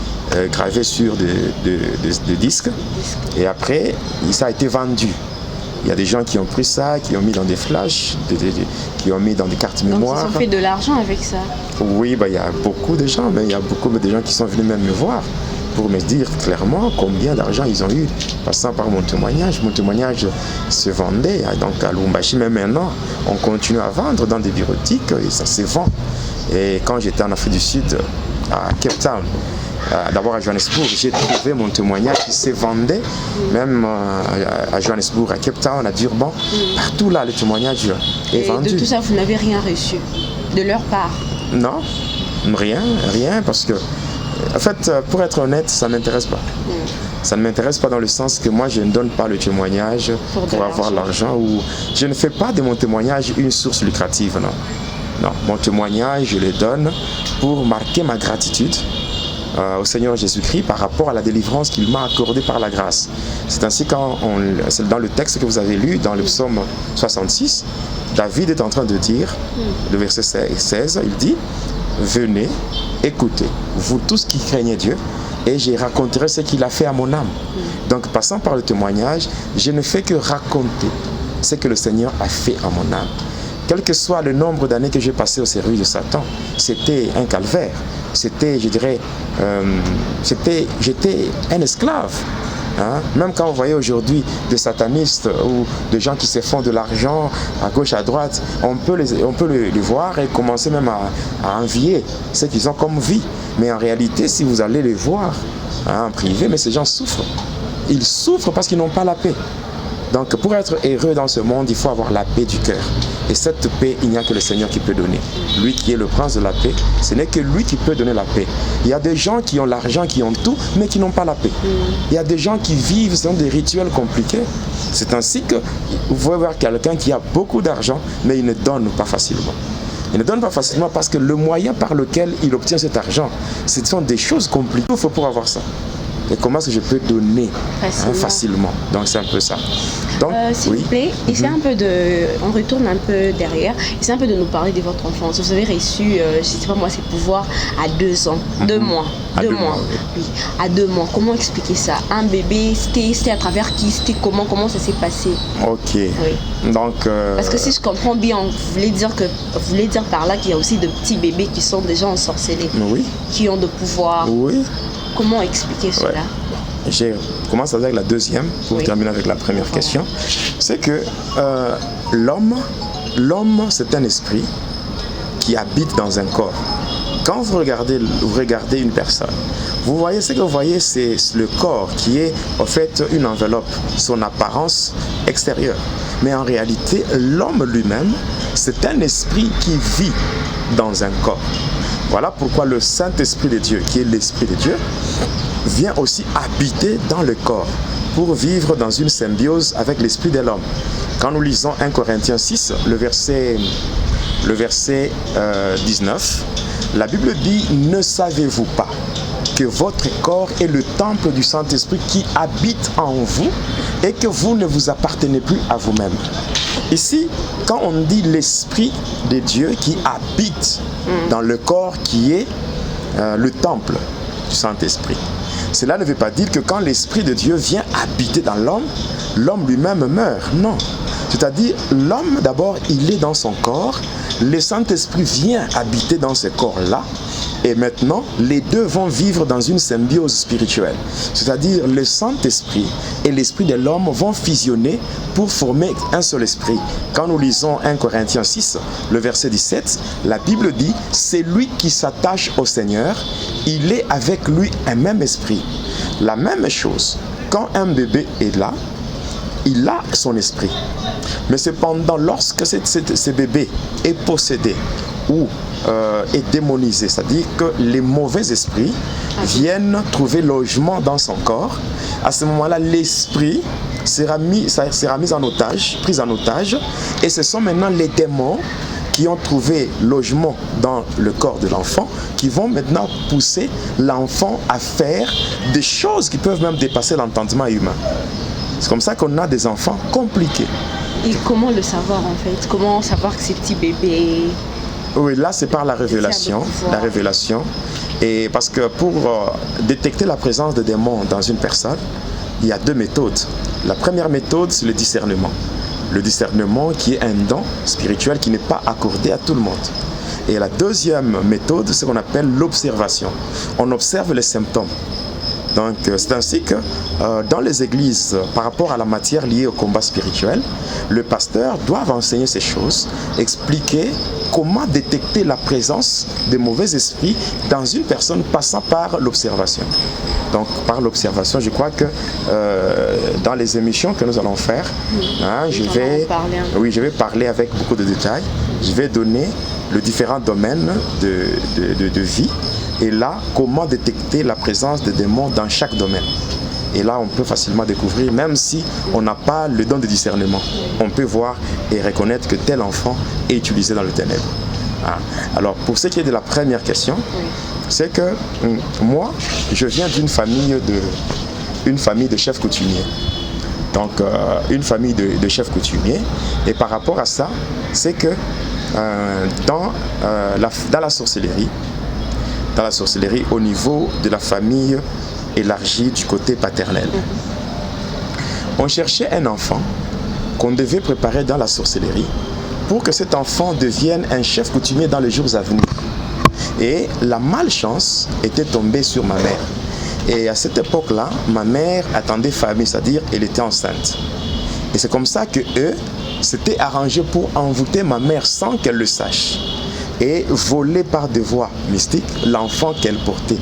gravé sur de disques. Et après, ça a été vendu. Il y a des gens qui ont pris ça, qui ont mis dans des flashs, qui ont mis dans des cartes mémoire. Donc ils ont fait de l'argent avec ça? Oui, il y a beaucoup de gens, mais il y a beaucoup de gens qui sont venus même me voir pour me dire clairement combien d'argent ils ont eu passant par mon témoignage. Mon témoignage se vendait donc à Lubumbashi, mais maintenant on continue à vendre dans des bureautiques et ça se vend. Et quand j'étais en Afrique du Sud, à Cape Town, d'abord à Johannesburg, j'ai trouvé mon témoignage qui se vendait, même à Johannesburg, à Cape Town, à Durban, partout là le témoignage est vendu. De tout ça, vous n'avez rien reçu de leur part? Non, rien, parce que en fait, pour être honnête, ça ne m'intéresse pas. Ça ne m'intéresse pas dans le sens que moi, je ne donne pas le témoignage pour avoir l'argent, ou je ne fais pas de mon témoignage une source lucrative, non. Non, mon témoignage, je le donne pour marquer ma gratitude au Seigneur Jésus-Christ par rapport à la délivrance qu'il m'a accordée par la grâce. C'est ainsi c'est dans le texte que vous avez lu, dans le psaume 66, David est en train de dire, le verset 16, il dit « Venez, écoutez, vous tous qui craignez Dieu, et je raconterai ce qu'il a fait à mon âme. » Donc, passant par le témoignage, je ne fais que raconter ce que le Seigneur a fait à mon âme. Quel que soit le nombre d'années que j'ai passé au service de Satan, c'était un calvaire. C'était, je dirais, j'étais un esclave. Même quand on voyait aujourd'hui des satanistes ou des gens qui se font de l'argent à gauche, à droite, on peut les voir et commencer même à envier ce qu'ils ont comme vie. Mais en réalité, si vous allez les voir en privé, mais ces gens souffrent. Ils souffrent parce qu'ils n'ont pas la paix. Donc pour être heureux dans ce monde, il faut avoir la paix du cœur. Et cette paix, il n'y a que le Seigneur qui peut donner. Lui qui est le prince de la paix, ce n'est que lui qui peut donner la paix. Il y a des gens qui ont l'argent, qui ont tout, mais qui n'ont pas la paix. Il y a des gens qui vivent dans des rituels compliqués. C'est ainsi que vous pouvez voir quelqu'un qui a beaucoup d'argent, mais il ne donne pas facilement. Il ne donne pas facilement parce que le moyen par lequel il obtient cet argent, ce sont des choses compliquées. Il faut pour avoir ça. Et comment est-ce que je peux donner facilement. Donc c'est un peu ça. Donc, s'il vous plaît, essayez un peu on retourne un peu derrière, essayez un peu de nous parler de votre enfance. Vous avez reçu, je ne sais pas moi, ces pouvoirs à 2 ans, 2 mois. À 2 mois. Oui, à 2 mois. Comment expliquer ça? Un bébé, c'était à travers qui? C'était comment ça s'est passé? Ok. Oui. Donc, parce que si je comprends bien, vous voulez dire par là qu'il y a aussi de petits bébés qui sont déjà ensorcelés, qui ont de pouvoirs. Oui. Comment expliquer cela? Je commence avec la deuxième pour terminer avec la première question. C'est que l'homme, c'est un esprit qui habite dans un corps. Quand vous regardez une personne, vous voyez ce que vous voyez, c'est le corps qui est en fait une enveloppe, son apparence extérieure. Mais en réalité, l'homme lui-même, c'est un esprit qui vit dans un corps. Voilà pourquoi le Saint-Esprit de Dieu, qui est l'Esprit de Dieu, vient aussi habiter dans le corps pour vivre dans une symbiose avec l'esprit de l'homme. Quand nous lisons 1 Corinthiens 6, le verset 19, la Bible dit « Ne savez-vous pas que votre corps est le temple du Saint-Esprit qui habite en vous et que vous ne vous appartenez plus à vous-même » Ici, quand on dit l'Esprit de Dieu qui habite dans le corps qui est le temple du Saint-Esprit, cela ne veut pas dire que quand l'Esprit de Dieu vient habiter dans l'homme, l'homme lui-même meurt. Non. C'est-à-dire, l'homme, d'abord, il est dans son corps, le Saint-Esprit vient habiter dans ce corps-là, et maintenant, les deux vont vivre dans une symbiose spirituelle. C'est-à-dire, le Saint-Esprit et l'Esprit de l'homme vont fusionner pour former un seul esprit. Quand nous lisons 1 Corinthiens 6, le verset 17, la Bible dit « C'est lui qui s'attache au Seigneur, il est avec lui un même esprit. » La même chose, quand un bébé est là, il a son esprit. Mais cependant, lorsque ce bébé est possédé ou est démonisé, c'est-à-dire que les mauvais esprits viennent trouver logement dans son corps, à ce moment-là, l'esprit sera mis en otage, pris en otage, et ce sont maintenant les démons qui ont trouvé logement dans le corps de l'enfant, qui vont maintenant pousser l'enfant à faire des choses qui peuvent même dépasser l'entendement humain. C'est comme ça qu'on a des enfants compliqués. Et comment le savoir en fait? Comment savoir que ces petits bébés... Oui, là c'est par la révélation. La révélation. Et parce que pour détecter la présence de démons dans une personne, il y a 2 méthodes. La première méthode, c'est le discernement. Le discernement qui est un don spirituel qui n'est pas accordé à tout le monde. Et la deuxième méthode, c'est ce qu'on appelle l'observation. On observe les symptômes. Donc c'est ainsi que dans les églises, par rapport à la matière liée au combat spirituel, le pasteur doit enseigner ces choses, expliquer comment détecter la présence des mauvais esprits dans une personne passant par l'observation. Donc par l'observation, je crois que dans les émissions que nous allons faire, je vais parler avec beaucoup de détails. Je vais donner les différents domaines de vie. Et là, comment détecter la présence des démons dans chaque domaine. Et là, on peut facilement découvrir, même si on n'a pas le don de discernement, on peut voir et reconnaître que tel enfant est utilisé dans le ténèbre. Alors, pour ce qui est de la première question, c'est que moi, je viens d'une famille de chefs coutumiers. Donc, une famille de chefs coutumiers. Et par rapport à ça, c'est que dans la sorcellerie, au niveau de la famille élargie du côté paternel, on cherchait un enfant qu'on devait préparer dans la sorcellerie pour que cet enfant devienne un chef coutumier dans les jours à venir. Et la malchance était tombée sur ma mère. Et à cette époque-là, ma mère attendait famille, c'est-à-dire elle était enceinte. Et c'est comme ça que eux s'étaient arrangés pour envoûter ma mère sans qu'elle le sache et voler par des voies mystiques l'enfant qu'elle portait.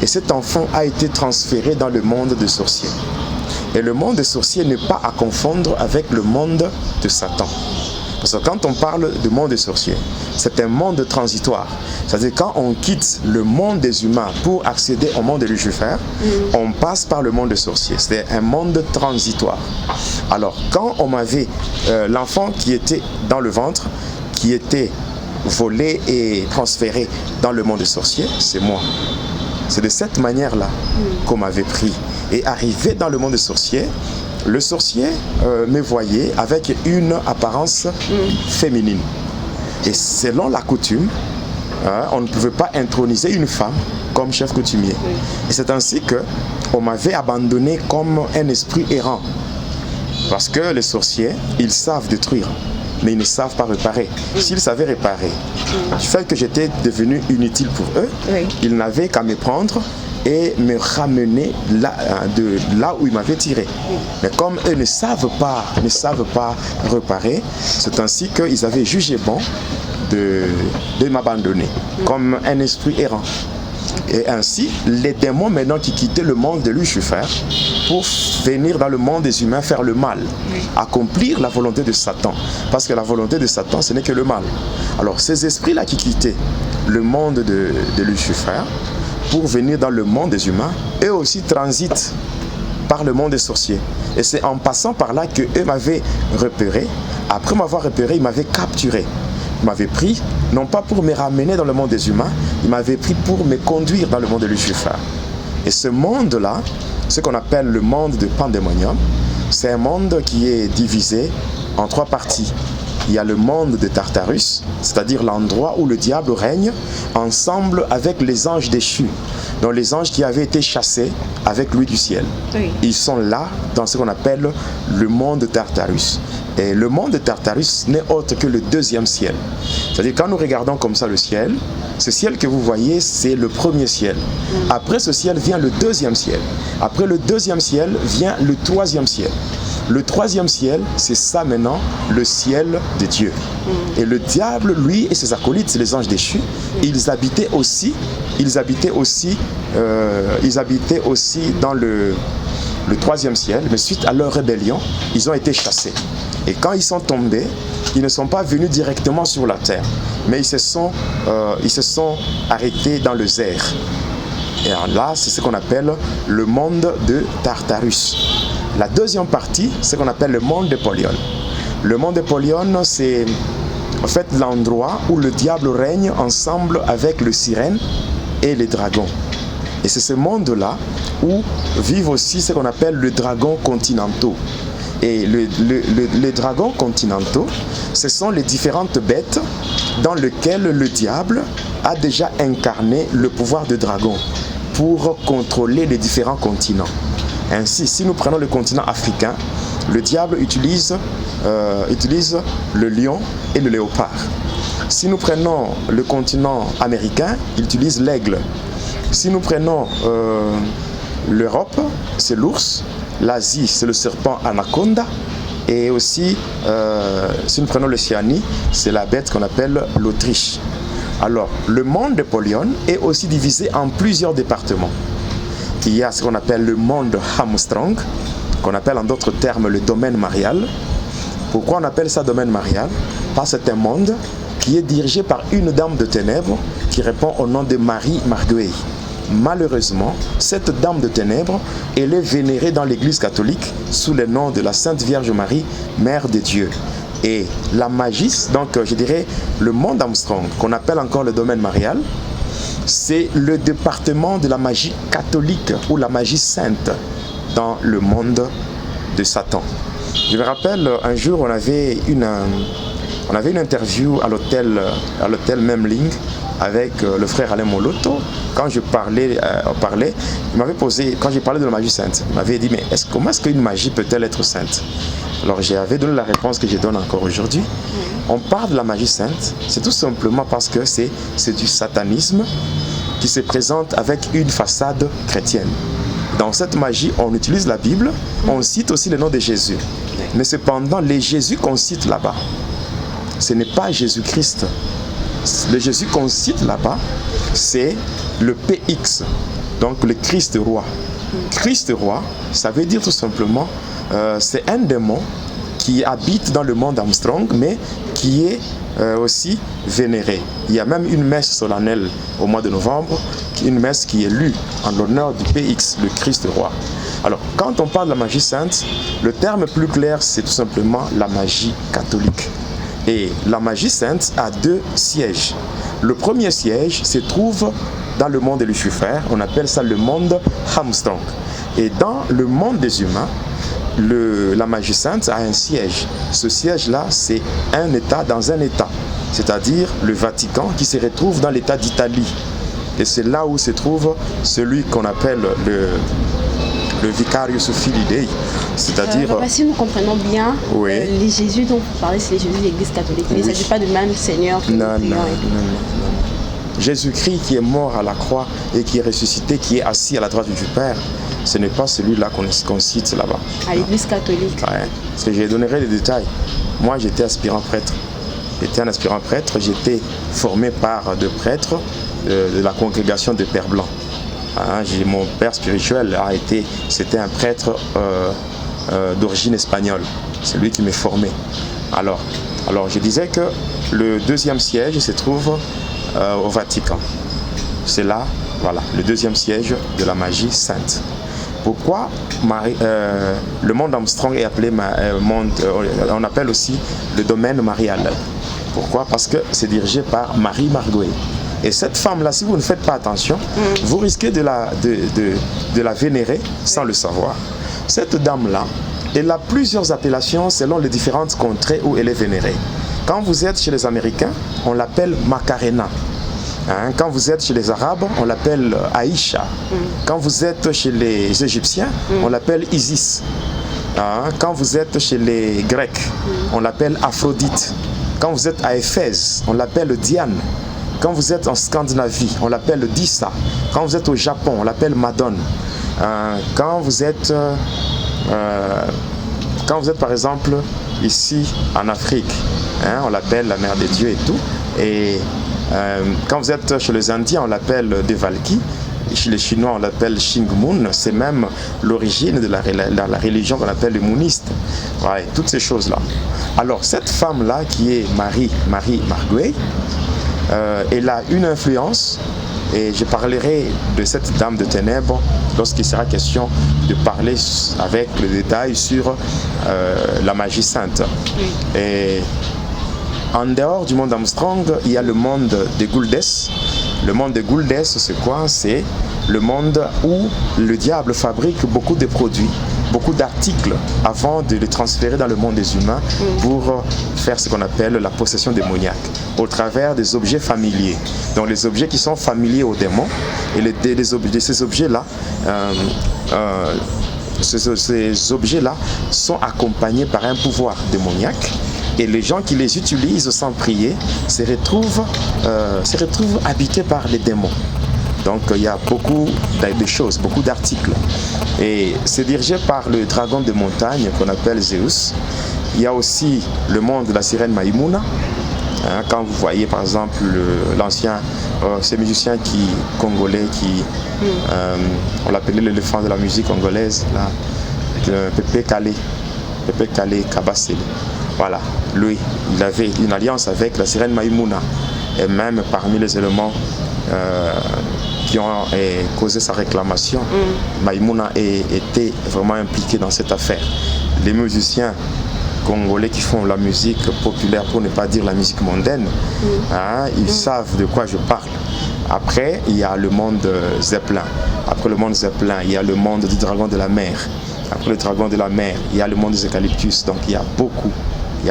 Et cet enfant a été transféré dans le monde des sorciers. Et le monde des sorciers n'est pas à confondre avec le monde de Satan. Parce que quand on parle de monde des sorciers, c'est un monde transitoire. C'est-à-dire quand on quitte le monde des humains pour accéder au monde de Lucifer, on passe par le monde des sorciers. C'est un monde transitoire. Alors quand on m'avait l'enfant qui était dans le ventre, qui était volé et transféré dans le monde des sorciers, c'est moi. C'est de cette manière-là qu'on m'avait pris. Et arrivé dans le monde des sorciers, le sorcier me voyait avec une apparence féminine. Et selon la coutume, on ne pouvait pas introniser une femme comme chef coutumier. Et c'est ainsi qu'on m'avait abandonné comme un esprit errant. Parce que les sorciers, ils savent détruire, mais ils ne savent pas réparer. S'ils savaient réparer, du fait que j'étais devenu inutile pour eux, ils n'avaient qu'à me prendre et me ramener de là où ils m'avaient tiré. Mais comme eux ne savent pas réparer, c'est ainsi qu'ils avaient jugé bon de m'abandonner comme un esprit errant. Et ainsi, les démons maintenant qui quittaient le monde de Lucifer pour venir dans le monde des humains faire le mal, accomplir la volonté de Satan. Parce que la volonté de Satan, ce n'est que le mal. Alors ces esprits-là qui quittaient le monde de Lucifer pour venir dans le monde des humains, eux aussi transitent par le monde des sorciers. Et c'est en passant par là qu'eux m'avaient repéré. Après m'avoir repéré, ils m'avaient capturé. Ils m'avaient pris, non pas pour me ramener dans le monde des humains, ils m'avaient pris pour me conduire dans le monde de Lucifer. Et ce monde-là, ce qu'on appelle le monde de Pandémonium, c'est un monde qui est divisé en 3 parties. Il y a le monde de Tartarus, c'est-à-dire l'endroit où le diable règne ensemble avec les anges déchus, donc les anges qui avaient été chassés avec lui du ciel. Ils sont là dans ce qu'on appelle le monde de Tartarus. Et le monde de Tartarus n'est autre que le 2e ciel. C'est-à-dire quand nous regardons comme ça le ciel, ce ciel que vous voyez, c'est le 1er ciel. Après ce ciel vient le 2e ciel. Après le 2e ciel vient le 3e ciel. Le 3e ciel, c'est ça maintenant, le ciel de Dieu. Et le diable, lui et ses acolytes, les anges déchus, ils habitaient aussi dans le 3e ciel, mais suite à leur rébellion, ils ont été chassés. Et quand ils sont tombés, ils ne sont pas venus directement sur la terre, mais ils se sont arrêtés dans le Zer. Et alors là, c'est ce qu'on appelle le monde de Tartarus. La 2e partie, c'est ce qu'on appelle le monde d'Apollyon. Le monde d'Apollyon, c'est en fait l'endroit où le diable règne ensemble avec le sirène et les dragons. Et c'est ce monde-là où vivent aussi ce qu'on appelle les dragons continentaux. Et les dragons continentaux, ce sont les différentes bêtes dans lesquelles le diable a déjà incarné le pouvoir de dragon pour contrôler les différents continents. Ainsi, si nous prenons le continent africain, le diable utilise le lion et le léopard. Si nous prenons le continent américain, il utilise l'aigle. Si nous prenons l'Europe, c'est l'ours. L'Asie, c'est le serpent anaconda. Et aussi, si nous prenons l'Océanie, c'est la bête qu'on appelle l'Autriche. Alors, le monde d'Apollyon est aussi divisé en plusieurs départements. Il y a ce qu'on appelle le monde Armstrong, qu'on appelle en d'autres termes le domaine marial. Pourquoi on appelle ça domaine marial? Parce que c'est un monde qui est dirigé par une dame de ténèbres qui répond au nom de Marie Marguerite. Malheureusement, cette dame de ténèbres, elle est vénérée dans l'église catholique sous le nom de la Sainte Vierge Marie, Mère de Dieu. Et la magie, donc je dirais le monde Armstrong, qu'on appelle encore le domaine marial, c'est le département de la magie catholique ou la magie sainte dans le monde de Satan. Je me rappelle, un jour, on avait une interview à l'hôtel Memling avec le frère Alain Moloto. Quand je parlais, il m'avait posé, quand j'ai parlé de la magie sainte, il m'avait dit, mais comment est-ce qu'une magie peut-elle être sainte? Alors j'avais donné la réponse que je donne encore aujourd'hui. On parle de la magie sainte, c'est tout simplement parce que c'est du satanisme qui se présente avec une façade chrétienne. Dans cette magie, on utilise la Bible, on cite aussi le nom de Jésus. Mais cependant, les Jésus qu'on cite là-bas, ce n'est pas Jésus-Christ. Le Jésus qu'on cite là-bas, c'est le PX, donc le Christ roi. Christ roi, ça veut dire tout simplement, c'est un démon qui habite dans le monde Armstrong, mais qui est aussi vénérée. Il y a même une messe solennelle au mois de novembre, une messe qui est lue en l'honneur du PX, le Christ roi. Alors, quand on parle de la magie sainte, le terme plus clair, c'est tout simplement la magie catholique. Et la magie sainte a 2 sièges. Le premier siège se trouve dans le monde de Lucifer, on appelle ça le monde Armstrong. Et dans le monde des humains, la magie sainte a un siège. Ce siège-là, c'est un État dans un État, c'est-à-dire le Vatican qui se retrouve dans l'État d'Italie. Et c'est là où se trouve celui qu'on appelle le Vicarius Filii Dei, c'est-à-dire... si nous comprenons bien, oui. Les Jésus dont vous parlez, c'est les Jésus de l'Église catholique. Mais il ne s'agit pas du même Seigneur que non. Jésus-Christ qui est mort à la croix et qui est ressuscité, qui est assis à la droite du Père, ce n'est pas celui-là qu'on cite là-bas. À l'Église catholique. Ouais, parce que je donnerai les détails. Moi, j'étais aspirant prêtre. J'étais un aspirant prêtre. J'étais formé par 2 prêtres de la congrégation des Pères Blancs. Mon père spirituel c'était un prêtre d'origine espagnole. C'est lui qui m'a formé. Alors, je disais que le 2e siège se trouve au Vatican. C'est là, voilà, le 2e siège de la magie sainte. Pourquoi le monde Armstrong est appelé on appelle aussi le domaine marial? Pourquoi? Parce que c'est dirigé par Marie Marguerite. Et cette femme-là, si vous ne faites pas attention, vous risquez de la vénérer sans le savoir. Cette dame-là, elle a plusieurs appellations selon les différentes contrées où elle est vénérée. Quand vous êtes chez les Américains, on l'appelle Macarena. Quand vous êtes chez les Arabes, on l'appelle Aïcha. Quand vous êtes chez les Égyptiens, on l'appelle Isis. Quand vous êtes chez les Grecs, on l'appelle Aphrodite. Quand vous êtes à Éphèse, on l'appelle Diane. Quand vous êtes en Scandinavie, on l'appelle Dissa. Quand vous êtes au Japon, on l'appelle Madone. Quand vous êtes par exemple ici en Afrique, on l'appelle la mère des dieux et tout. Et quand vous êtes chez les Indiens, on l'appelle Devalki. Chez les Chinois, on l'appelle Shingmun. C'est même l'origine de la religion qu'on appelle les moonistes. Ouais, toutes ces choses-là. Alors, cette femme-là, qui est Marie Marguerite, elle a une influence, et je parlerai de cette dame de ténèbres lorsqu'il sera question de parler avec le détail sur la magie sainte. Et en dehors du monde Armstrong, il y a le monde des Gouldes. Le monde des Gouldes, c'est quoi? C'est le monde où le diable fabrique beaucoup de produits, beaucoup d'articles avant de les transférer dans le monde des humains pour faire ce qu'on appelle la possession démoniaque au travers des objets familiers. Donc les objets qui sont familiers aux démons, et ces objets-là, ces objets-là sont accompagnés par un pouvoir démoniaque. Et les gens qui les utilisent sans prier se retrouvent habités par les démons. Donc il y a beaucoup de choses, beaucoup d'articles. Et c'est dirigé par le dragon de montagne qu'on appelle Zeus. Il y a aussi le monde de la sirène Maïmouna. Quand vous voyez par exemple ces musiciens congolais on l'appelait l'éléphant de la musique congolaise, là, Pépé Kalé Kabasele. Voilà, lui, il avait une alliance avec la sirène Maïmouna. Et même parmi les éléments qui ont causé sa réclamation, Maïmouna était vraiment impliqué dans cette affaire. Les musiciens congolais qui font la musique populaire, pour ne pas dire la musique mondaine, ils savent de quoi je parle. Après, il y a le monde Zeppelin. Après le monde Zeppelin, il y a le monde du dragon de la mer. Après le dragon de la mer, il y a le monde des eucalyptus. Donc il y a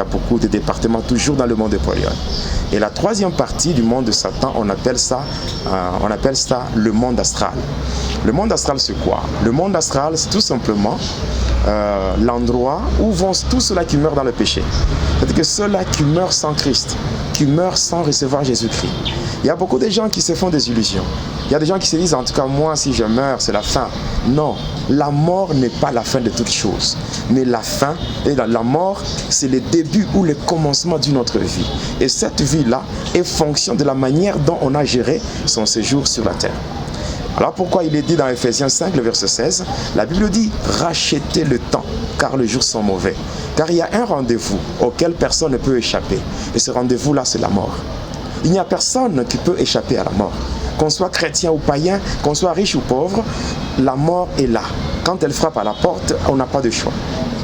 beaucoup de départements toujours dans le monde des Polyons. Et la troisième partie du monde de Satan, on appelle ça le monde astral. Le monde astral, c'est quoi? Le monde astral, c'est tout simplement l'endroit où vont tous ceux-là qui meurent dans le péché. C'est-à-dire que ceux-là qui meurent sans Christ, qui meurent sans recevoir Jésus-Christ. Il y a beaucoup de gens qui se font des illusions. Il y a des gens qui se disent, en tout cas, moi, si je meurs, c'est la fin. Non, la mort n'est pas la fin de toutes choses. Mais la fin, et la mort, c'est le début ou le commencement d'une autre vie. Et cette vie-là est fonction de la manière dont on a géré son séjour sur la terre. Alors pourquoi il est dit dans Ephésiens 5, le verset 16, la Bible dit « Rachetez le temps, car les jours sont mauvais. » Car il y a un rendez-vous auquel personne ne peut échapper. Et ce rendez-vous-là, c'est la mort. Il n'y a personne qui peut échapper à la mort. Qu'on soit chrétien ou païen, qu'on soit riche ou pauvre, la mort est là. Quand elle frappe à la porte, on n'a pas de choix.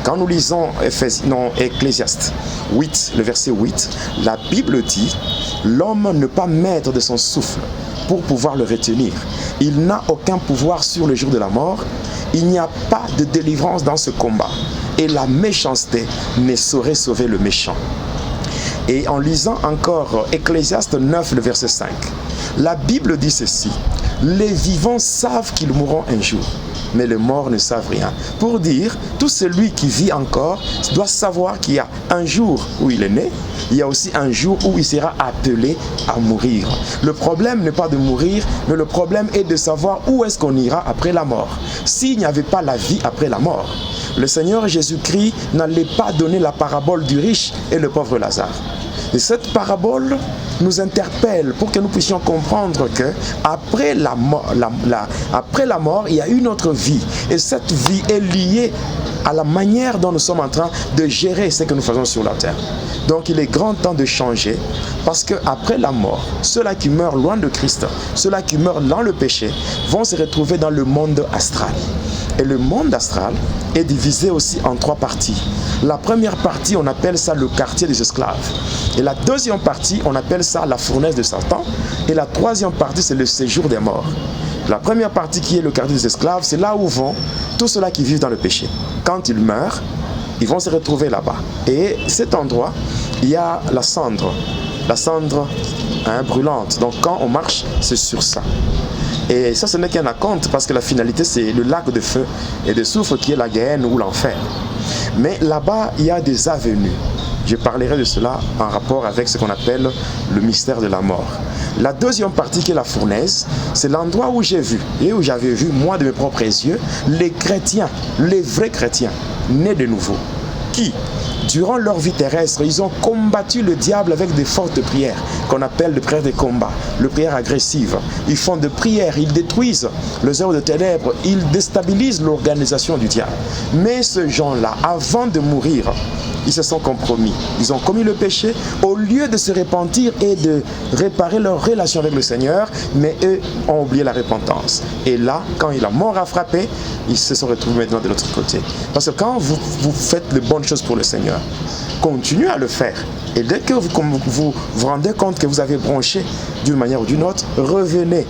Quand nous lisons Ecclésiaste 8, le verset 8, la Bible dit « L'homme n'est pas maître de son souffle pour pouvoir le retenir. Il n'a aucun pouvoir sur le jour de la mort. Il n'y a pas de délivrance dans ce combat. Et la méchanceté ne saurait sauver le méchant. » Et en lisant encore Ecclésiaste 9, le verset 5, la Bible dit ceci, « Les vivants savent qu'ils mourront un jour, mais les morts ne savent rien. » Pour dire, tout celui qui vit encore doit savoir qu'il y a un jour où il est né, il y a aussi un jour où il sera appelé à mourir. Le problème n'est pas de mourir, mais le problème est de savoir où est-ce qu'on ira après la mort. S'il n'y avait pas la vie après la mort, le Seigneur Jésus-Christ n'allait pas donner la parabole du riche et le pauvre Lazare. Et cette parabole nous interpelle pour que nous puissions comprendre que après la mort, il y a une autre vie. Et cette vie est liée à la manière dont nous sommes en train de gérer ce que nous faisons sur la terre. Donc il est grand temps de changer, parce qu'après la mort, ceux-là qui meurent loin de Christ, ceux-là qui meurent dans le péché, vont se retrouver dans le monde astral. Et le monde astral est divisé aussi en 3 parties. La première partie, on appelle ça le quartier des esclaves. Et la deuxième partie, on appelle ça la fournaise de Satan. Et la troisième partie, c'est le séjour des morts. La première partie qui est le quartier des esclaves, c'est là où vont tous ceux-là qui vivent dans le péché. Quand ils meurent, ils vont se retrouver là-bas. Et cet endroit, il y a la cendre brûlante. Donc quand on marche, c'est sur ça. Et ça, ce n'est qu'un acompte, parce que la finalité, c'est le lac de feu et de soufre qui est la Guéhenne ou l'enfer. Mais là-bas, il y a des avenues. Je parlerai de cela en rapport avec ce qu'on appelle le mystère de la mort. La deuxième partie, qui est la fournaise, c'est l'endroit où j'ai vu, et où j'avais vu, moi, de mes propres yeux, les chrétiens, les vrais chrétiens, nés de nouveau, qui, durant leur vie terrestre, ils ont combattu le diable avec des fortes prières, qu'on appelle les prières de combat, les prières agressives. Ils font des prières, ils détruisent les œuvres de ténèbres, ils déstabilisent l'organisation du diable. Mais ces gens-là, avant de mourir, ils se sont compromis. Ils ont commis le péché au lieu de se repentir et de réparer leur relation avec le Seigneur, mais eux ont oublié la repentance. Et là, quand la mort a frappé, ils se sont retrouvés maintenant de l'autre côté. Parce que quand vous faites les bonnes choses pour le Seigneur, continuez à le faire. Et dès que vous rendez compte que vous avez bronché d'une manière ou d'une autre, revenez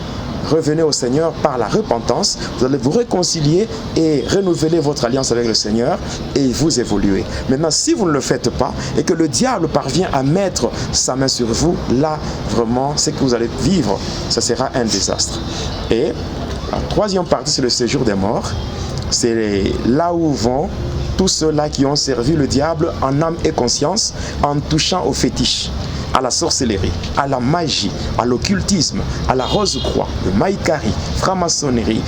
au Seigneur par la repentance, vous allez vous réconcilier et renouveler votre alliance avec le Seigneur et vous évoluer. Maintenant, si vous ne le faites pas et que le diable parvient à mettre sa main sur vous, là, vraiment, ce que vous allez vivre, ça sera un désastre. Et la troisième partie, c'est le séjour des morts. C'est là où vont tous ceux-là qui ont servi le diable en âme et conscience en touchant aux fétiches, à la sorcellerie, à la magie, à l'occultisme, à la rose-croix, le maïkari, franc-maçonnerie,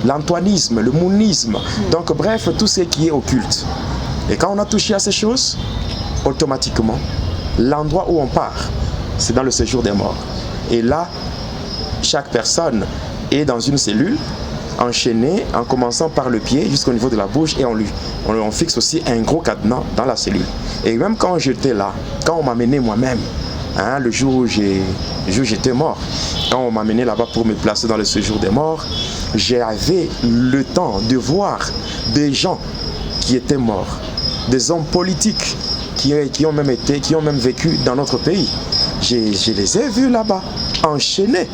l'antoinisme, le mounisme. Donc bref, tout ce qui est occulte. Et quand on a touché à ces choses, automatiquement, l'endroit où on part, c'est dans le séjour des morts. Et là, chaque personne est dans une cellule, enchaîné en commençant par le pied jusqu'au niveau de la bouche, et on fixe aussi un gros cadenas dans la cellule. Et même quand j'étais là, quand on m'a mené moi-même, le jour où j'étais mort, quand on m'a mené là-bas pour me placer dans le séjour des morts, j'avais le temps de voir des gens qui étaient morts, des hommes politiques qui ont même vécu dans notre pays. Je les ai vus là-bas, enchaînés.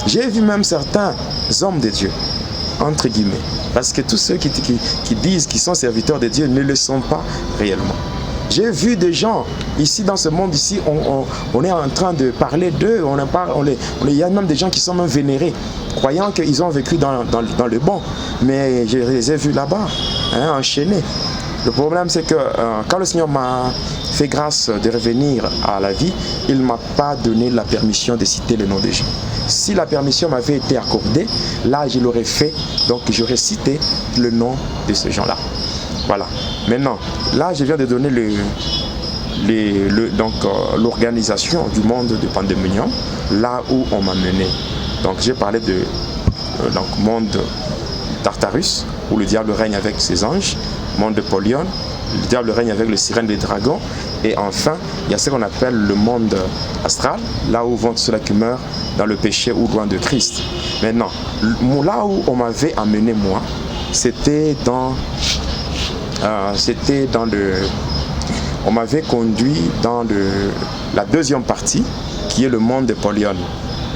J'ai vu même certains hommes de Dieu, entre guillemets, parce que tous ceux qui disent qu'ils sont serviteurs de Dieu ne le sont pas réellement. J'ai vu des gens, ici dans ce monde, ici, on est en train de parler d'eux, il y a même des gens qui sont même vénérés, croyant qu'ils ont vécu dans le bon, mais je les ai vus là-bas, enchaînés. Le problème, c'est que quand le Seigneur m'a fait grâce de revenir à la vie, il ne m'a pas donné la permission de citer le nom des gens. Si la permission m'avait été accordée, là je l'aurais fait, donc j'aurais cité le nom de ces gens-là. Voilà. Maintenant, là je viens de donner l'organisation du monde de Pandémonium, là où on m'a mené. Donc j'ai parlé de donc, monde Tartarus, où le diable règne avec ses anges, monde de Polion, le diable règne avec les sirènes des dragons, et enfin, il y a ce qu'on appelle le monde astral, là où vont ceux-là qui meurent dans le péché ou loin de Christ. Maintenant, là où on m'avait amené moi, c'était dans on m'avait conduit dans la deuxième partie, qui est le monde de Polion,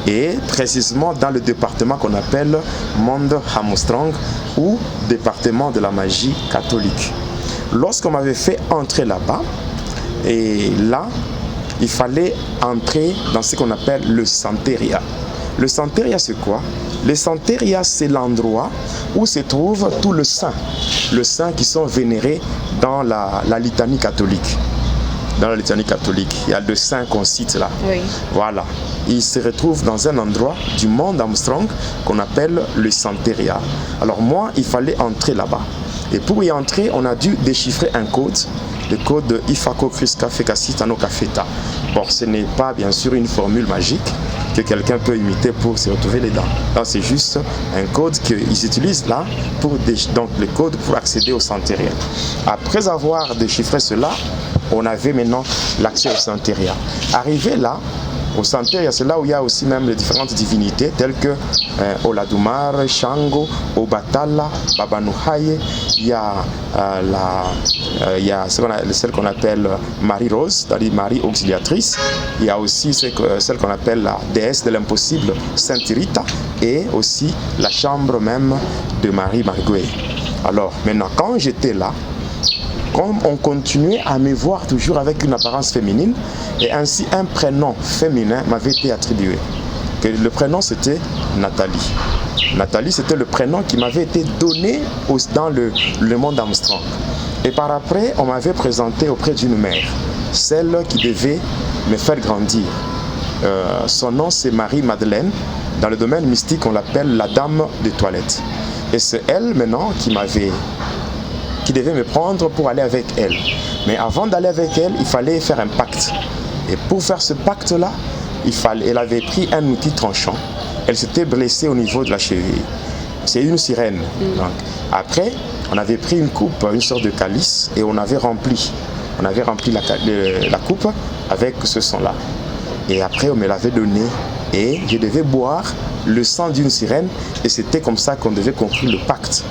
et précisément dans le département qu'on appelle monde Hamstrong, ou département de la magie catholique. Lorsqu'on m'avait fait entrer là-bas, et là, il fallait entrer dans ce qu'on appelle le Santeria. Le Santeria, c'est quoi? Le Santeria, c'est l'endroit où se trouvent tous les saints qui sont vénérés dans la litanie catholique. Dans la litanie catholique, il y a 2 saints qu'on cite là. Oui. Voilà. Ils se retrouvent dans un endroit du monde Armstrong qu'on appelle le Santeria. Alors moi, il fallait entrer là-bas. Et pour y entrer, on a dû déchiffrer un code, le code de Ifako Kriska Fekasitano Kafeta. Bon, ce n'est pas bien sûr une formule magique que quelqu'un peut imiter pour se retrouver les dents. Là, c'est juste un code qu'ils utilisent là, donc le code pour accéder au Santeria. Après avoir déchiffré cela, on avait maintenant l'accès au Santeria. Arrivé là, au Santeria, c'est là où il y a aussi même les différentes divinités telles que Oladumar, Shango, Obatala, Babanuhaye. Il y a, celle qu'on appelle Marie-Rose, c'est-à-dire Marie Auxiliatrice. Il y a aussi celle qu'on appelle la déesse de l'impossible, Sainte Rita, et aussi la chambre même de Marie Marguerite. Alors maintenant, quand j'étais là, comme on continuait à me voir toujours avec une apparence féminine, et ainsi un prénom féminin m'avait été attribué. Le prénom c'était Nathalie. Nathalie, c'était le prénom qui m'avait été donné dans le monde Armstrong. Et par après, on m'avait présenté auprès d'une mère, celle qui devait me faire grandir. Son nom c'est Marie-Madeleine. Dans le domaine mystique, on l'appelle la dame des toilettes. Et c'est elle maintenant qui devait me prendre pour aller avec elle. Mais avant d'aller avec elle, il fallait faire un pacte. Et pour faire ce pacte-là, elle avait pris un outil tranchant. Elle s'était blessée au niveau de la cheville. C'est une sirène. Donc, après, on avait pris une coupe, une sorte de calice, et on avait rempli la coupe avec ce sang-là. Et après, on me l'avait donné, et je devais boire le sang d'une sirène, et c'était comme ça qu'on devait conclure le pacte.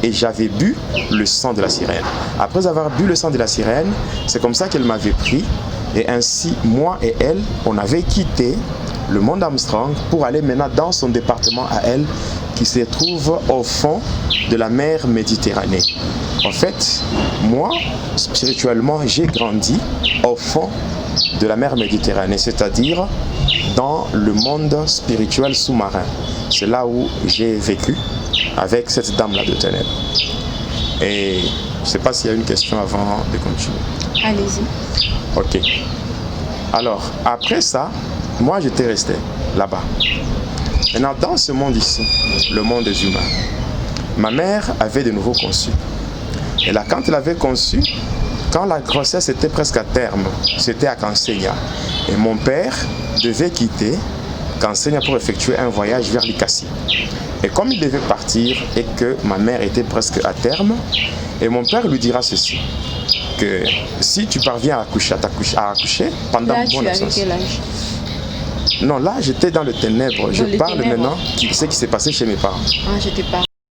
Et j'avais bu le sang de la sirène. Après avoir bu le sang de la sirène, c'est comme ça qu'elle m'avait pris. Et ainsi, moi et elle, on avait quitté le monde Armstrong pour aller maintenant dans son département à elle, qui se trouve au fond de la mer Méditerranée. En fait, moi, spirituellement, j'ai grandi au fond de la mer Méditerranée, c'est-à-dire dans le monde spirituel sous-marin. C'est là où j'ai vécu avec cette dame-là de ténèbres. Et je ne sais pas s'il y a une question avant de continuer. Allez-y. Ok. Alors, après ça, moi j'étais resté là-bas. Maintenant, dans ce monde ici, le monde des humains, ma mère avait de nouveau conçu. Et là, quand elle avait conçu, quand la grossesse était presque à terme, c'était à Kansenya. Et mon père devait quitter Kansenya pour effectuer un voyage vers Likasi. Et comme il devait partir et que ma mère était presque à terme, et mon père lui dira ceci, que si tu parviens à accoucher pendant là, mon absence. Quel âge? Non, là j'étais dans le ténèbre. Je parle maintenant de ce qui s'est passé chez mes parents. Ah, j'étais pas.